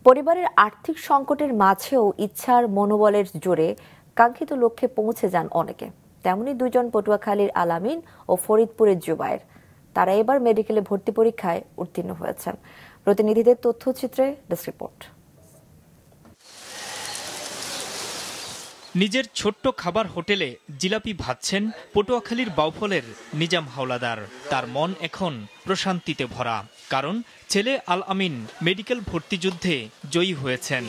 পরিবারের আর্থিক সংকটের মাঝেও ইচ্ছার মনোবলের জোরে কাঙ্ক্ষিত লক্ষ্যে পৌঁছে যান অনেকে। তেমনি দুজন পটুয়াখালীর আলামিন ও ফরিদপুরের জুবায়ের, তারা এবার মেডিকেলে ভর্তি পরীক্ষায় উত্তীর্ণ হয়েছেন। প্রতিনিধিদের তথ্যচিত্রে ডেস্ক রিপোর্ট। নিজের ছোট্ট খাবার হোটেলে জিলাপি ভাজছেন পটুয়াখালীর বাউফলের নিজাম হাওলাদার। তার মন এখন প্রশান্তিতে ভরা, কারণ ছেলে আল আমিন মেডিকেল ভর্তি যুদ্ধে জয়ী হয়েছেন।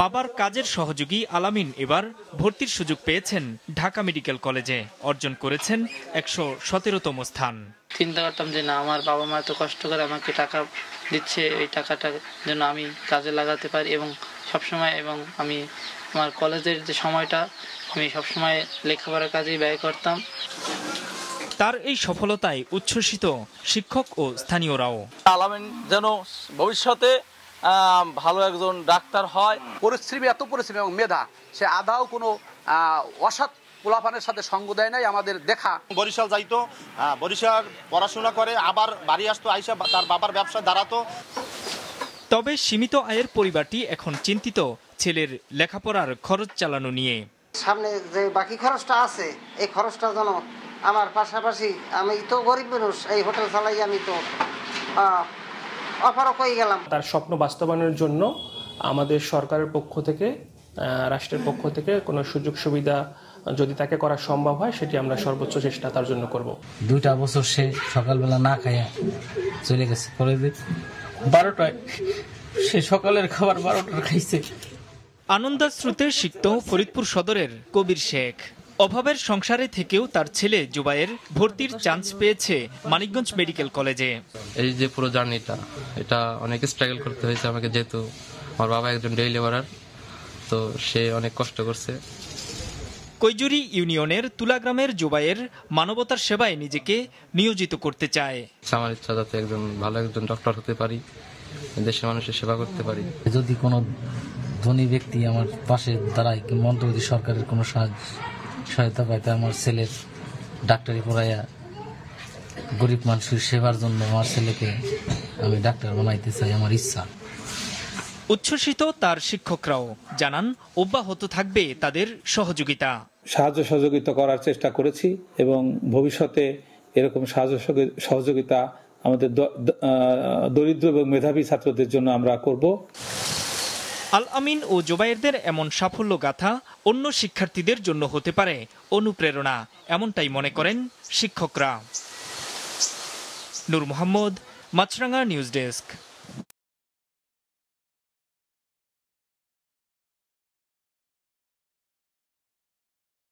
বাবার কাজের সহযোগী আলামিন এবার ভর্তির সুযোগ পেয়েছেন ঢাকা মেডিকেল কলেজে, অর্জন করেছেন 117তম স্থান। চিন্তা করতাম যে না, আমার বাবা মা এত কষ্ট করে আমাকে টাকা দিচ্ছে, এই টাকাটা যেন আমি কাজে লাগাতে পারি এবং সবসময়, এবং আমি আমার কলেজের যে সময়টা আমি সবসময় লেখাপড়ার কাজেই ব্যয় করতাম। তার এই সফলতায় উচ্ছ্বসিত শিক্ষক ও স্থানীয়রাও। আলামিন যেন ভবিষ্যতে ভালো একজন ডাক্তার হয়। পরিশ্রমী, এত পরিশ্রমী এবং মেধা, সে আদাও কোনো অসৎ পোলাপানের সাথে সঙ্গ দেয় নাই আমাদের দেখা। বরিশাল যাইতো, বরিশাল পড়াশোনা করে আবার বাড়ি আসতো, আইসা তার বাবার ব্যবসা দাঁড়াতো। তবে সীমিত আয়ের পরিবারটি এখন চিন্তিত ছেলের লেখাপড়ার খরচ চালানো নিয়ে। সামনে যে বাকি খরচটা আছে, এই খরচটা যেন আমার পাশাপাশি, আমি তো গরিব মানুষ, এই হোটেল চালাই আমি তো অপারক হয়ে গেলাম। তার স্বপ্ন বাস্তবায়নের জন্য আমাদের সরকারের পক্ষ থেকে, রাষ্ট্রের পক্ষ থেকে কোনো সুযোগ সুবিধা যদি তাকে করা সম্ভব হয়, সেটি আমরা সর্বোচ্চ চেষ্টা তার জন্য করব। 2টা বছর সে সকালবেলা না খাইয়া চলে গেছে কলেজে, 12টায় সে সকালের খাবার 12টার খাইছে। আনন্দাশ্রুতে সিক্ত ফরিদপুর সদরের কবির শেখ। অভাবের সংসারে থেকেও তার ছেলে জুবায়ের ভর্তির চান্স পেয়েছে মানিকগঞ্জ মেডিকেল কলেজে। এই যে পুরো জার্নিটা, এটা অনেক স্ট্রাগল করতে হয়েছে আমাকে, যেহেতু আমার বাবা একজন ডেইলি লেবারার, তো সে অনেক কষ্ট করছে। কৈজুরি ইউনিয়নের তুলাগ্রামের জুবায়ের মানবতার সেবায় নিজেকে নিয়োজিত করতে চায়। আমার ইচ্ছা যাতে ভালো একজন ডক্টর হতে পারি, দেশের মানুষের সেবা করতে পারি। যদি কোনো ধনী ব্যক্তি আমার পাশে দাঁড়ায়, কিংবা যদি সরকারের কোনো সহায়তা পাইতে, আমার ছেলের ডাক্তারি পড়াইয়া গরিব মানুষের সেবার জন্য আমার ছেলেকে আমি ডাক্তার বানাইতে চাই, আমার ইচ্ছা। উচ্ছ্বসিত তার শিক্ষকরাও জানান অব্যাহত থাকবে তাদের সহযোগিতা। সাহায্য সহযোগিতা করার চেষ্টা করেছি এবং ভবিষ্যতে এরকম সাহায্য সহযোগিতা আমাদের দরিদ্র এবং মেধাবী ছাত্রদের জন্য আমরা করব। আল আমিন ও জুবায়েরদের এমন সাফল্য গাথা অন্য শিক্ষার্থীদের জন্য হতে পারে অনুপ্রেরণা, এমনটাই মনে করেন শিক্ষকরা। নূর মোহাম্মদ, মাছরাঙ্গা নিউজ ডেস্ক।